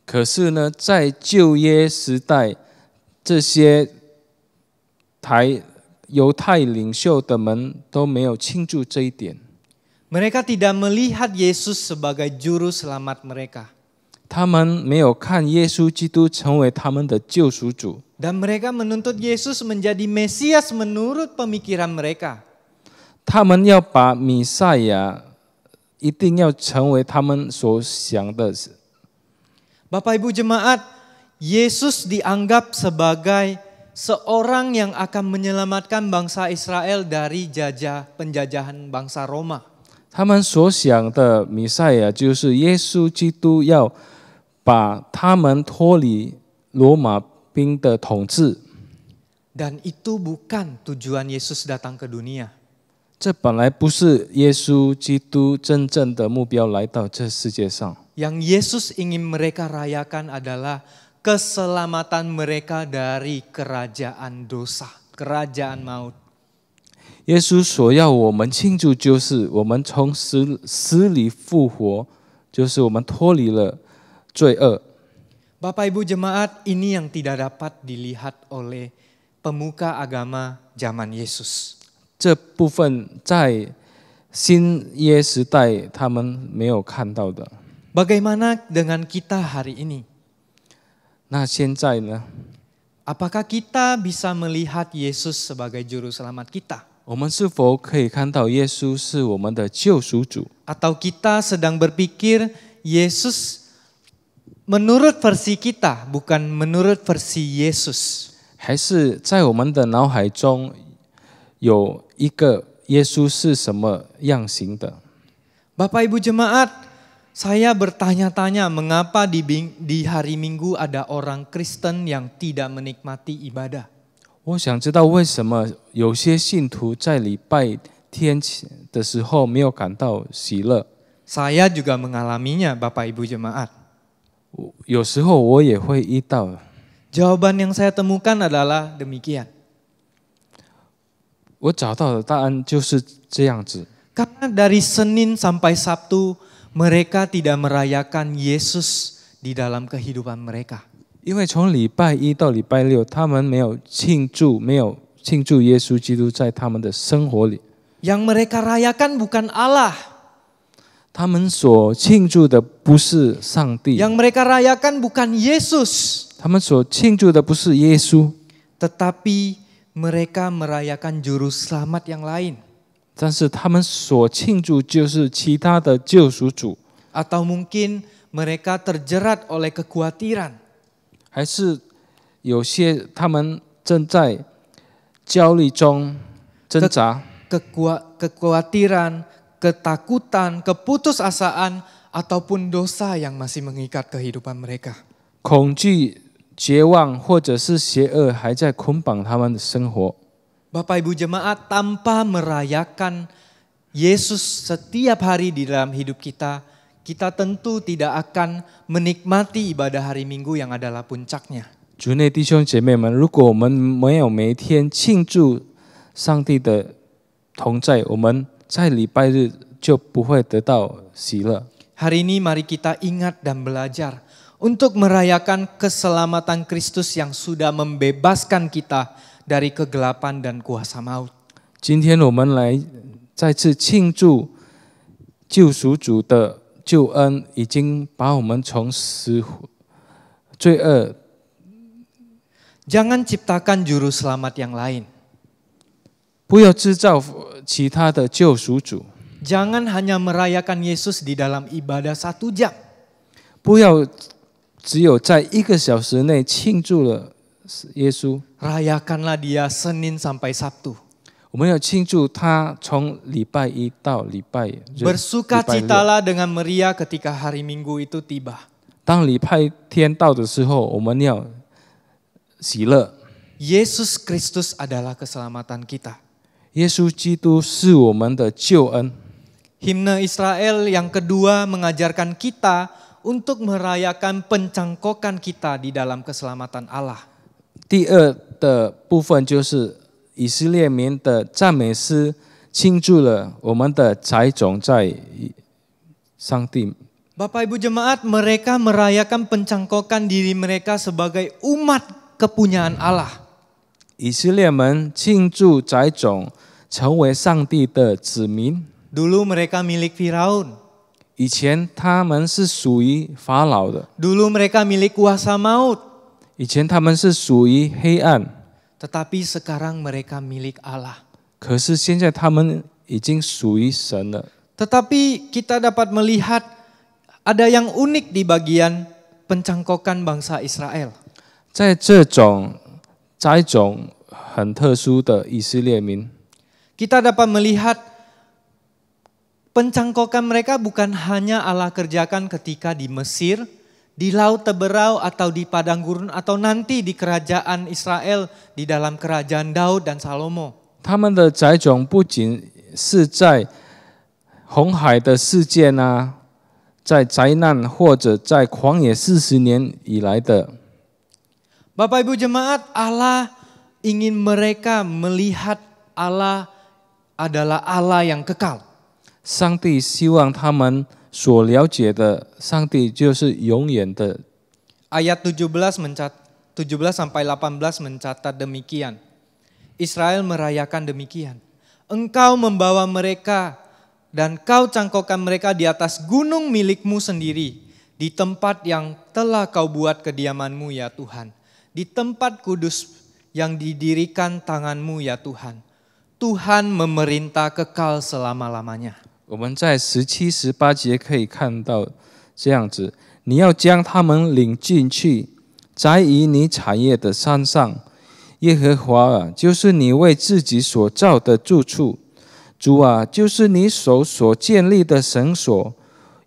可是呢，在旧约时代，这些犹太领袖的们都没有庆祝这一点。 Mereka tidak melihat Yesus sebagai juru selamat mereka. 他们没有看耶稣基督成为他们的救赎主， Dan mereka menuntut Yesus menjadi Mesias menurut pemikiran mereka. 他们要把弥赛亚一定要成为他们所想的。 Bapak Ibu jemaat, Yesus dianggap sebagai seorang yang akan menyelamatkan bangsa Israel dari penjajahan bangsa Roma. 他们所想的弥赛亚就是耶稣基督，要把他们脱离罗马兵的统治。 Dan itu bukan tujuan Yesus datang ke dunia. 这本来不是耶稣基督真正的目标来到这世界上。 Yang Yesus ingin mereka rayakan adalah keselamatan mereka dari kerajaan dosa, kerajaan maut. 耶稣所要我们庆祝，就是我们从死里复活，就是我们脱离了罪恶。 Bapak Ibu jemaat, ini yang tidak dapat dilihat oleh pemuka agama zaman Yesus. 这部分在新约时代他们没有看到的。 Bagaimana dengan kita hari ini? 那现在呢？ Apakah kita bisa melihat Yesus sebagai juru selamat kita? 我们是否可以看到耶稣是我们的救赎主？ Atau kita sedang berpikir Yesus menurut versi kita, bukan menurut versi Yesus? 还是在我们的脑海中有一个耶稣是什么样型的？ Bapak Ibu jemaat, saya bertanya-tanya mengapa di hari Minggu ada orang Kristen yang tidak menikmati ibadah. 我想知道为什么有些信徒在礼拜天的时候没有感到喜乐。 Saya juga mengalaminya, Bapak Ibu jemaat. 有时候我也会遇到。 Jawaban yang saya temukan adalah demikian. 我找到的答案就是这样子。 Karena dari Senin sampai Sabtu mereka tidak merayakan Yesus di dalam kehidupan mereka. 因为从礼拜一到礼拜六，他们没有庆祝耶稣基督在他们的生活里。 Yang mereka rayakan bukan Allah. 他们所庆祝的不是上帝， Yang mereka rayakan bukan Yesus. 他们所庆祝的不是耶稣， Tetapi mereka merayakan juru selamat yang lain. 但是他们所庆祝就是其他的救赎主， Atau mungkin mereka terjerat oleh kekhawatiran. 还是有些他们正在焦虑中挣扎， Kekhawatiran, ketakutan, keputusasaan, ataupun dosa yang masih mengikat kehidupan mereka. 恐惧、绝望或者是邪恶还在捆绑他们的生活。 Bapak Ibu jemaat, tanpa merayakan Yesus setiap hari di dalam hidup kita, kita tentu tidak akan menikmati ibadah hari Minggu yang adalah puncaknya. 主内弟兄姐妹们，如果我们没有每一天庆祝上帝的同在，我们在礼拜日就不会得到喜乐。 Hari ini mari kita ingat dan belajar untuk merayakan keselamatan Kristus yang sudah membebaskan kita dari kegelapan dan kuasa maut. 今天我们来再次庆祝救赎主的救恩，已经把我们从罪恶。 Jangan ciptakan juru selamat yang lain. 不要制造其他的救赎主， Jangan hanya merayakan Yesus di dalam ibadah 1 jam. 不要只有在1个小时内庆祝了耶稣。 Rayakanlah dia Senin sampai Sabtu. 我们要庆祝他从礼拜一到礼拜日。 Bersukacitalah dengan meriah ketika hari Minggu itu tiba. 当礼拜天到的时候，我们要喜乐。 Yesus Kristus adalah keselamatan kita. 耶稣基督是我们的救恩。 Himne Israel yang kedua mengajarkan kita untuk merayakan pencangkokan kita di dalam keselamatan Allah. 第二的部分就是以色列民的赞美诗庆祝了我们的栽种在上帝。 Bapak Ibu jemaat, mereka merayakan pencangkokan diri mereka sebagai umat kepunyaan Allah. 以色列们庆祝栽种成为上帝的子民。 Dulu mereka milik Firaun. 以前他们是属于法老的， Dulu mereka milik kuasa maut. 以前他们是属于黑暗， Tetapi sekarang mereka milik Allah. 可是现在他们已经属于神了。 Tetapi kita dapat melihat ada yang unik di bagian pencangkokan bangsa Israel. 在这种栽种很特殊的以色列民， Kita dapat melihat pencangkokan mereka bukan hanya Allah kerjakan ketika di Mesir, di Laut Teberau atau di Padang Gurun atau nanti di kerajaan Israel di dalam kerajaan Daud dan Salomo. 他们的栽种不仅是在红海的事件啊，在灾难或者在旷野40年以来的。 Bapak Ibu jemaat, Allah ingin mereka melihat Allah adalah Allah yang kekal. 上帝希望他们所了解的，上帝就是永远的。 Ayat 17 sampai 18 mencatat demikian. Israel merayakan demikian. Engkau membawa mereka dan kau cangkokkan mereka di atas gunung milikmu sendiri, di tempat yang telah kau buat kediamanmu ya Tuhan, di tempat kudus yang didirikan tanganmu ya Tuhan. Tuhan memerintah kekal selama-lamanya. 我们在17、18节可以看到这样子：你要将他们领进去，栽于你产业的山上。耶和华啊，就是你为自己所造的住处。主啊，就是你手所建立的绳索。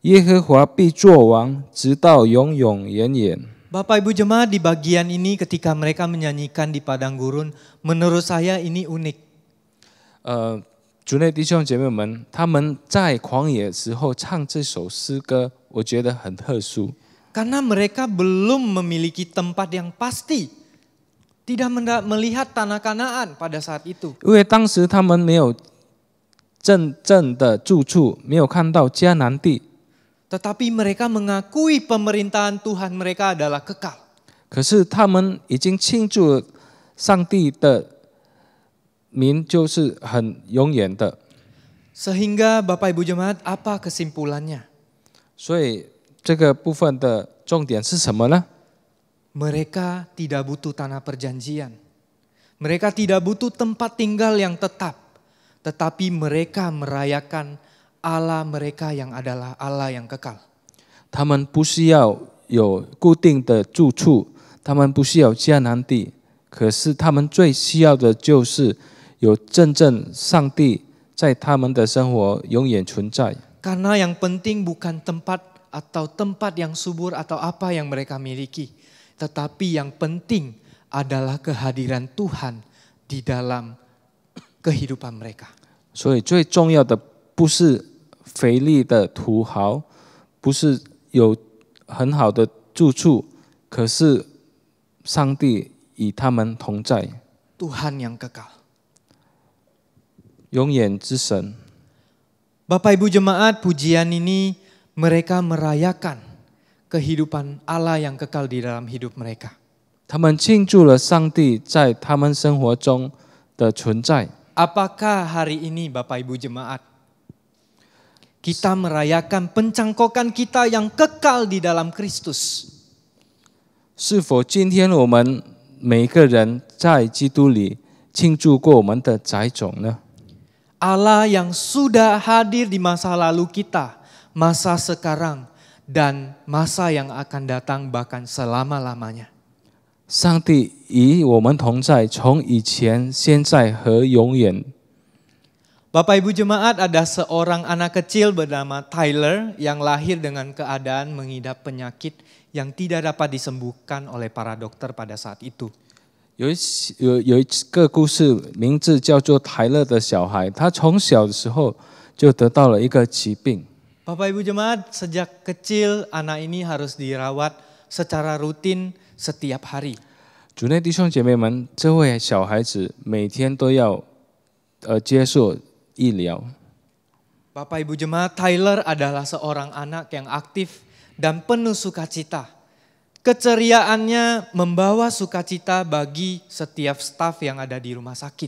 耶和华必作王，直到永永远远。 Bapak Ibu jemaat, di bagian ini ketika mereka menyanyikan di padang gurun, menurut saya ini unik. 主内弟兄姐妹们，他们在旷野的时候唱这首诗歌，我觉得很特殊。 Karena mereka belum memiliki tempat yang pasti. Tidak melihat tanah Kanaan pada saat itu. 因为当时他们没有真正的住处，没有看到迦南地。 Tetapi mereka mengakui pemerintahan Tuhan mereka adalah kekal. 可是他们已经庆祝了上帝的名就是很永远的。 Sehingga Bapak Ibu jemaat, apa kesimpulannya? 所以这个部分的重点是什么呢？ Mereka tidak butuh tanah perjanjian. Mereka tidak butuh tempat tinggal yang tetap. Tetapi mereka merayakan Allah mereka yang adalah Allah yang kekal. 他们不需要有固定的住处，他们不需要迦南地，可是他们最需要的就是有真正上帝在他们的生活永远存在。 Karena yang penting bukan tempat atau tempat yang subur atau apa yang mereka miliki. Tetapi yang penting adalah kehadiran Tuhan di dalam kehidupan mereka. 所以最重要的不是肥力的土豪，不是有很好的住处，可是上帝与他们同在， Tuhan yang kekal. 永远之神。 Bapak Ibu jemaat, pujian ini mereka merayakan kehidupan Allah yang kekal di dalam hidup mereka. 他们庆祝了上帝在他们生活中的存在。 Apakah hari ini Bapak Ibu jemaat kita merayakan pencangkokan kita yang kekal di dalam Kristus? 是否今天我们每个人在基督里庆祝过我们的栽种呢？ Allah yang sudah hadir di masa lalu kita, masa sekarang, dan masa yang akan datang bahkan selama-lamanya. 上帝与我们同在，从以前、现在和永远。 Bapak Ibu jemaat, ada seorang anak kecil bernama Tyler yang lahir dengan keadaan mengidap penyakit yang tidak dapat disembuhkan oleh para dokter pada saat itu. 有一个故事，名字叫做泰勒的小孩，他从小的时候就得到了一个疾病。 Bapak Ibu jemaat, sejak kecil anak ini harus dirawat secara rutin setiap hari. 主内弟兄姐妹们，这位小孩子每天都要接受医疗。 Bapak Ibu jemaat, Tyler adalah seorang anak yang aktif dan penuh sukacita. Keceriaannya membawa sukacita bagi setiap staf yang ada di rumah sakit.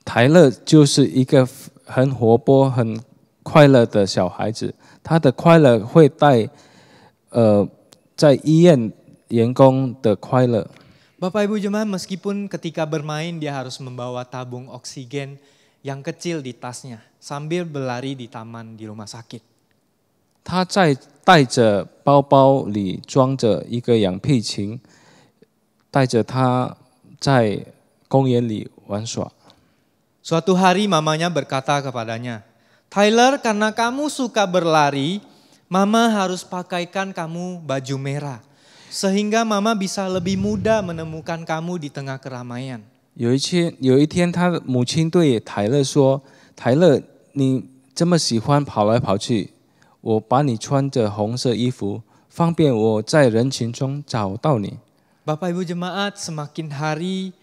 泰勒就是一个很活泼、很快乐的小孩子，他的快乐会带在医院员工的快乐。 Bapak Ibu jemaat, meskipun ketika bermain dia harus membawa tabung oksigen yang kecil di tasnya sambil berlari di taman di rumah sakit. 他在带着包包里装着一个氧气瓶，带着他在公园里玩耍。 Suatu hari mamanya berkata kepadanya, Tyler, karena kamu suka berlari, mama harus pakaikan kamu baju merah. Sehingga mama bisa lebih mudah menemukan kamu di tengah keramaian. 有一天，他的母亲对泰勒说：“泰勒，你这么喜欢跑来跑去，我把你穿着红色衣服，方便我在人群中找到你。” Bapak Ibu Jemaat, semakin hari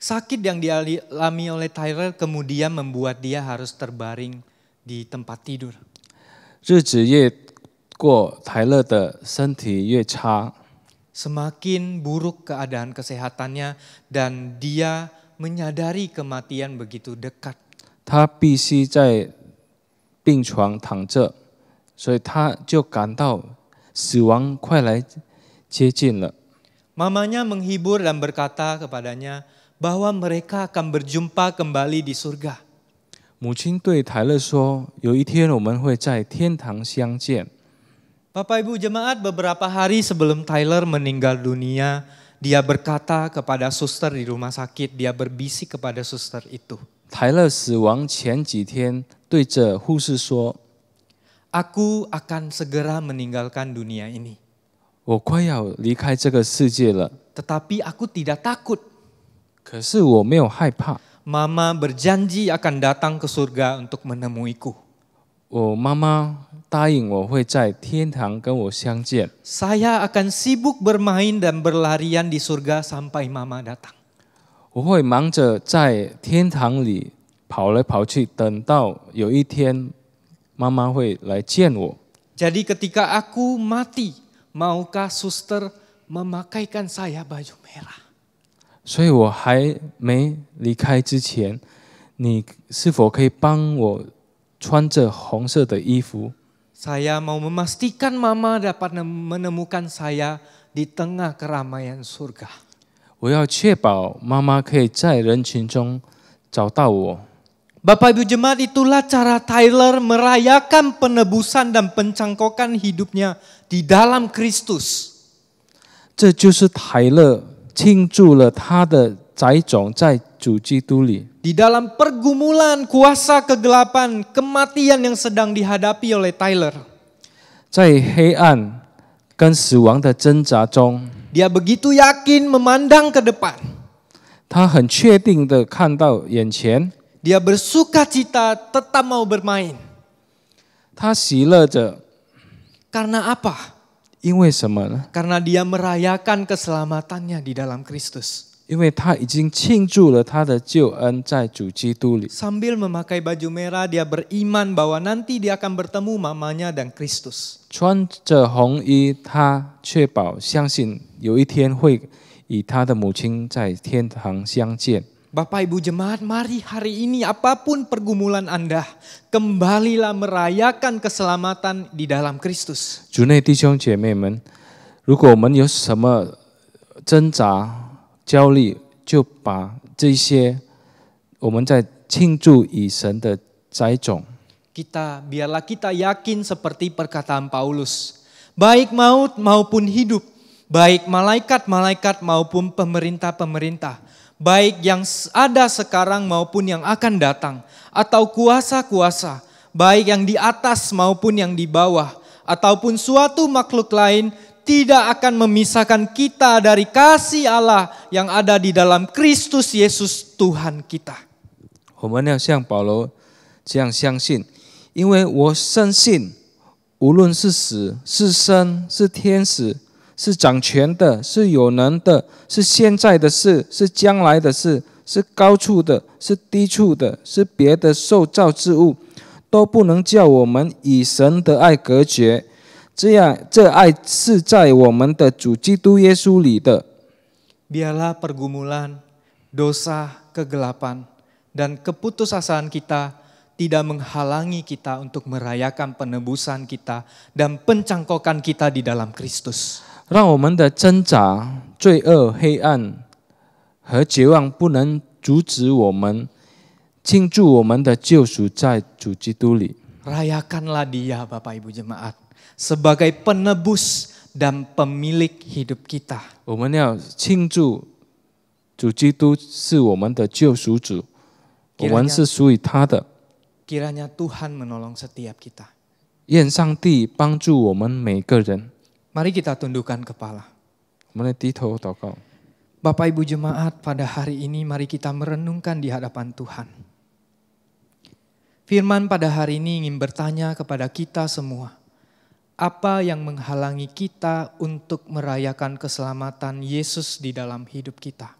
sakit yang dialami oleh Tyler kemudian membuat dia harus terbaring di tempat tidur. 日子越过，泰勒的身体越差， Semakin buruk keadaan kesehatannya dan dia menyadari kematian begitu dekat. 他必须在病床躺着，所以他就感到死亡快来接近了。 Mamanya menghibur dan berkata kepadanya bahwa mereka akan berjumpa kembali di surga. 母亲对泰勒说：“有一天我们会在天堂相见。” Bapak Ibu Jemaat, beberapa hari sebelum Tyler meninggal dunia, dia berkata kepada suster di rumah sakit, dia berbisik kepada suster itu. 泰勒死亡前几天，对着护士说 Aku akan segera meninggalkan dunia ini. 我快要离开这个世界了， Tetapi aku tidak takut. 可是我没有害怕。 Mama berjanji akan datang ke surga untuk menemuiku. 我妈妈答应我会在天堂跟我相见。 Saya akan sibuk bermain dan berlarian di surga sampai Mama datang. 我会忙着在天堂里跑来跑去，等到有一天妈妈会来见我。 Jadi ketika aku mati, maukah suster memakaikan saya baju merah? 所以我还没离开之前，你是否可以帮我穿着红色的衣服？ Saya mau memastikan Mama dapat menemukan saya di tengah keramaian surga. 我要确保妈妈可以在人群中找到我。 Bapak Ibu Jemaat, itulah cara Tyler merayakan penebusan dan pencangkokan hidupnya di dalam Kristus. 这就是泰勒庆祝了他的载种在主基督里。 Di dalam pergumulan, kuasa kegelapan, kematian yang sedang dihadapi oleh Tyler. 在黑暗跟死亡的挣扎中， Dia begitu yakin memandang ke depan. 他很确定的看到眼前， Dia bersuka cita tetap mau bermain. 他喜乐着， Karena apa? 因为什么呢？ Karena dia merayakan keselamatannya di dalam Kristus. 因为他已经庆祝了他的救恩在主基督里。 Sambil memakai baju merah, dia beriman bahwa nanti dia akan bertemu mamanya dan Kristus. 穿着红衣，他确保相信有一天会与他的母亲在天堂相见。 Bapak Ibu Jemaat, mari hari ini apapun pergumulan Anda, kembalilah merayakan keselamatan di dalam Kristus. 主内弟兄姐妹们，如果我们有什么挣扎、焦虑，就把这些我们在庆祝以神的栽种。 Biarlah kita yakin seperti perkataan Paulus. Baik maut maupun hidup, baik malaikat-malaikat maupun pemerintah-pemerintah, baik yang ada sekarang maupun yang akan datang, atau kuasa-kuasa, baik yang di atas maupun yang di bawah, ataupun suatu makhluk lain, tidak akan memisahkan kita dari kasih Allah yang ada di dalam Kristus Yesus Tuhan kita. 我们要像保罗这样相信，因为我深信，无论是死是生，是天使，是掌权的，是有能的，是现在的事，是将来的事，是高处的，是低处的，是别的受造之物，都不能叫我们与神的爱隔绝。这爱是在我们的主基督耶稣里的。 Biarlah pergumulan, dosa, kegelapan, dan keputusasaan kita tidak menghalangi kita untuk merayakan penebusan kita dan pencangkokan kita di dalam Kristus. 让我们的挣扎、罪恶、黑暗和绝望不能阻止我们庆祝我们的救赎在主基督里。 Rayakanlah dia Bapak Ibu Jemaat sebagai penebus dan pemilik hidup kita. 我们要庆祝主基督是我们的救赎主，我们是属于他的。 Kiranya Tuhan menolong setiap kita. 愿上帝帮助我们每个人。 Mari kita tundukkan kepala. 我们来低头祷告。 Bapak Ibu Jemaat, pada hari ini mari kita merenungkan di hadapan Tuhan. Firman pada hari ini ingin bertanya kepada kita semua. Apa yang menghalangi kita untuk merayakan keselamatan Yesus di dalam hidup kita?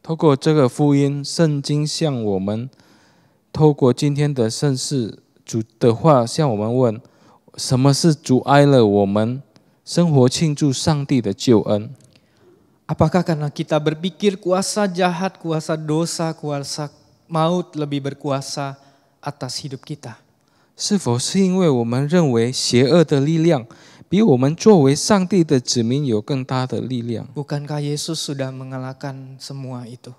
透过这个福音，圣经向我们透过今天的圣事，主的话向我们问：什么是主爱了我们生活庆祝上帝的救恩？ Apakah karena kita berpikir kuasa jahat, kuasa dosa, kuasa maut lebih berkuasa atas hidup kita? 是否是因为我们认为邪恶的力量比我们作为上帝的子民有更大的力量？ Bukankah Yesus sudah mengalahkan semua itu?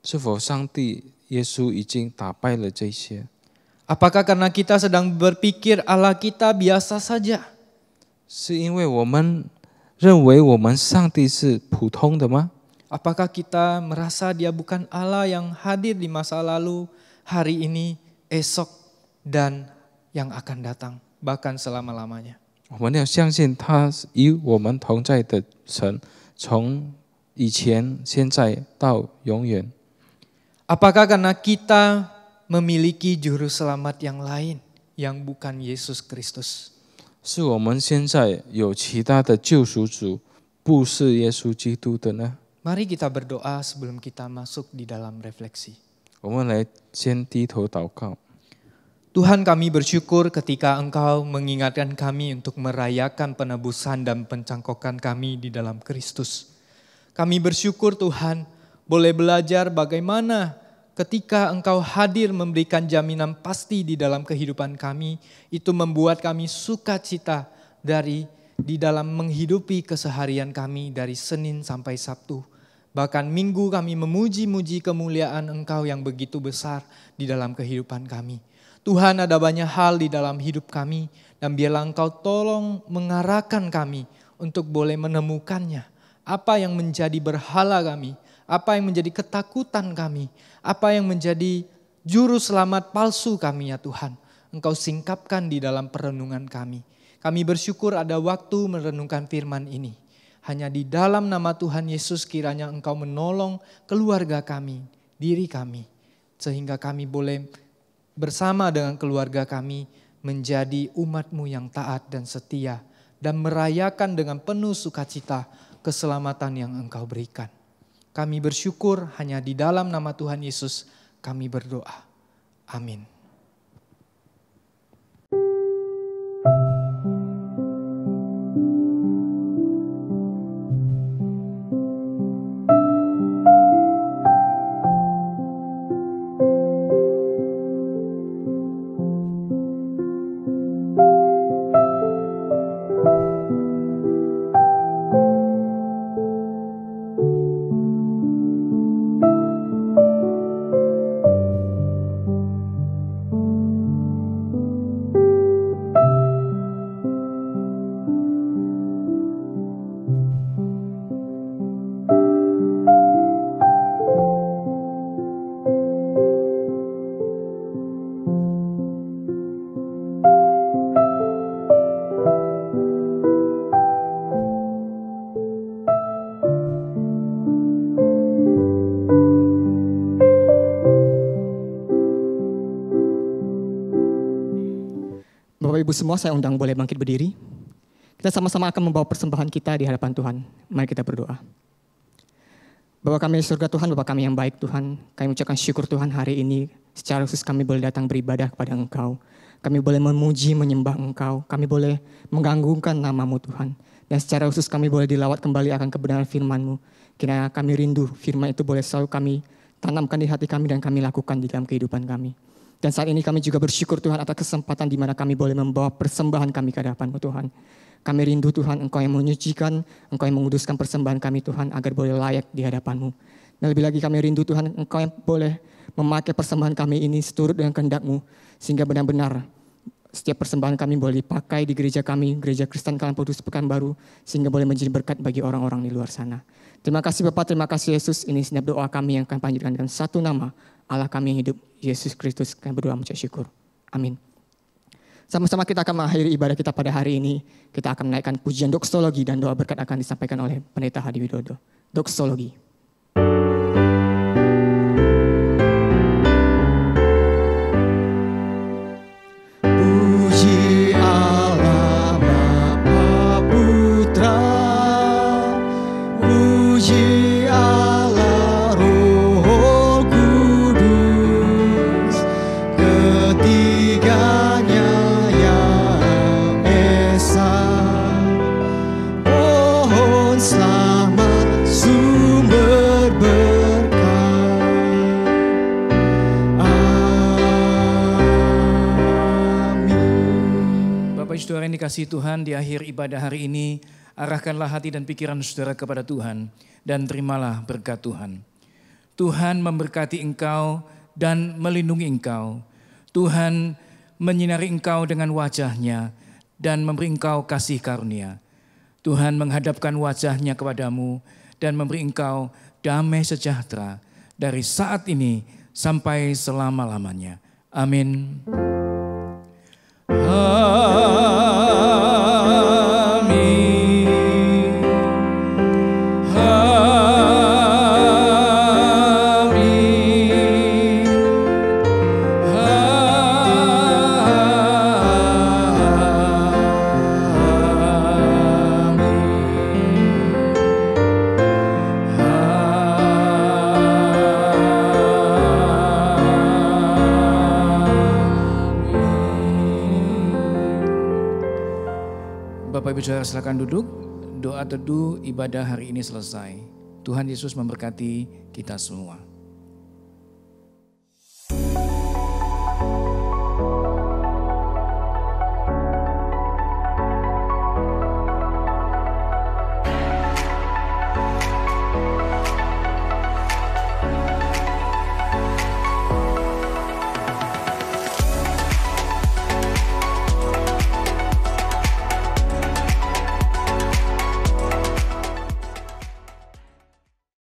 是否上帝耶稣已经打败了这些？ Apakah karena kita sedang berpikir Allah kita biasa saja? 是因为我们认为我们上帝是普通的吗？ Apakah kita merasa dia bukan Allah yang hadir di masa lalu, hari ini, esok, dan yang akan datang, bahkan selama-lamanya? 我们要相信他与我们同在的神，从以前、现在到永远。 Apakah karena kita memiliki juru selamat yang lain yang bukan Yesus Kristus? 是我们现在有其他的救赎主，不是耶稣基督的呢？ Mari kita berdoa sebelum kita masuk di dalam refleksi. 我们来先低头祷告。 Tuhan, kami bersyukur ketika Engkau mengingatkan kami untuk merayakan penebusan dan pencangkokan kami di dalam Kristus. Kami bersyukur Tuhan boleh belajar bagaimana ketika Engkau hadir memberikan jaminan pasti di dalam kehidupan kami, itu membuat kami sukacita di dalam menghidupi keseharian kami dari Senin sampai Sabtu. Bahkan Minggu kami memuji-muji kemuliaan Engkau yang begitu besar di dalam kehidupan kami. Tuhan, ada banyak hal di dalam hidup kami dan biarlah Engkau tolong mengarahkan kami untuk boleh menemukannya. Apa yang menjadi berhala kami, apa yang menjadi ketakutan kami, apa yang menjadi juru selamat palsu kami ya Tuhan. Engkau singkapkan di dalam perenungan kami. Kami bersyukur ada waktu merenungkan firman ini. Hanya di dalam nama Tuhan Yesus kiranya Engkau menolong keluarga kami, diri kami. Sehingga kami boleh bersama dengan keluarga kami menjadi umat-Mu yang taat dan setia. Dan merayakan dengan penuh sukacita keselamatan yang Engkau berikan. Kami bersyukur hanya di dalam nama Tuhan Yesus kami berdoa. Amin. Bapak Ibu semua, saya undang boleh bangkit berdiri. Kita sama-sama akan membawa persembahan kita di hadapan Tuhan. Mari kita berdoa. Bapa kami di surga Tuhan, Bapa kami yang baik Tuhan, kami ucapkan syukur Tuhan hari ini. Secara khusus kami boleh datang beribadah kepada Engkau. Kami boleh memuji, menyembah Engkau. Kami boleh mengganggukan nama-Mu Tuhan. Dan secara khusus kami boleh dilawat kembali akan kebenaran firman-Mu. Kiranya kami rindu firman itu boleh selalu kami tanamkan di hati kami dan kami lakukan di dalam kehidupan kami. Dan saat ini kami juga bersyukur Tuhan atas kesempatan di mana kami boleh membawa persembahan kami ke hadapan-Mu Tuhan. Kami rindu Tuhan Engkau yang menyucikan, Engkau yang menguduskan persembahan kami Tuhan agar boleh layak di hadapan-Mu. Dan lebih lagi kami rindu Tuhan, Engkau yang boleh memakai persembahan kami ini seturut dengan kehendak-Mu, sehingga benar-benar setiap persembahan kami boleh dipakai di gereja kami, Gereja Kristen Kalang Kudus Pekanbaru, sehingga boleh menjadi berkat bagi orang-orang di luar sana. Terima kasih Bapa, terima kasih Yesus. Ini segenap doa kami yang akan panjatkan dalam satu nama, Allah kami yang hidup, Yesus Kristus. Kami berdoa mengucap syukur. Amin. Sama-sama kita akan mengakhiri ibadah kita pada hari ini. Kita akan menaikkan pujian doksologi dan doa berkat akan disampaikan oleh Pendeta Hadi Widodo. Doksologi. Saudara yang dikasihi Tuhan, di akhir ibadah hari ini, arahkanlah hati dan pikiran saudara kepada Tuhan dan terimalah berkat Tuhan. Tuhan memberkati engkau dan melindungi engkau. Tuhan menyinari engkau dengan wajah-Nya dan memberi engkau kasih karunia. Tuhan menghadapkan wajah-Nya kepadamu dan memberi engkau damai sejahtera dari saat ini sampai selama-lamanya. Amin. Bapak Ibu Saudara silakan duduk. Doa teduh ibadah hari ini selesai. Tuhan Yesus memberkati kita semua.